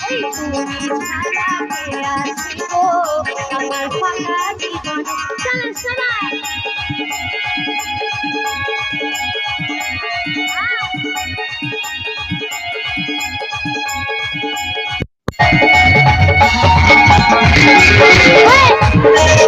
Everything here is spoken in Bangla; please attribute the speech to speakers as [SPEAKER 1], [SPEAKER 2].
[SPEAKER 1] এই তুমি ছাড়া কে আছি গো আমার ফাঁকা জীবন চলেন সবাই Hey!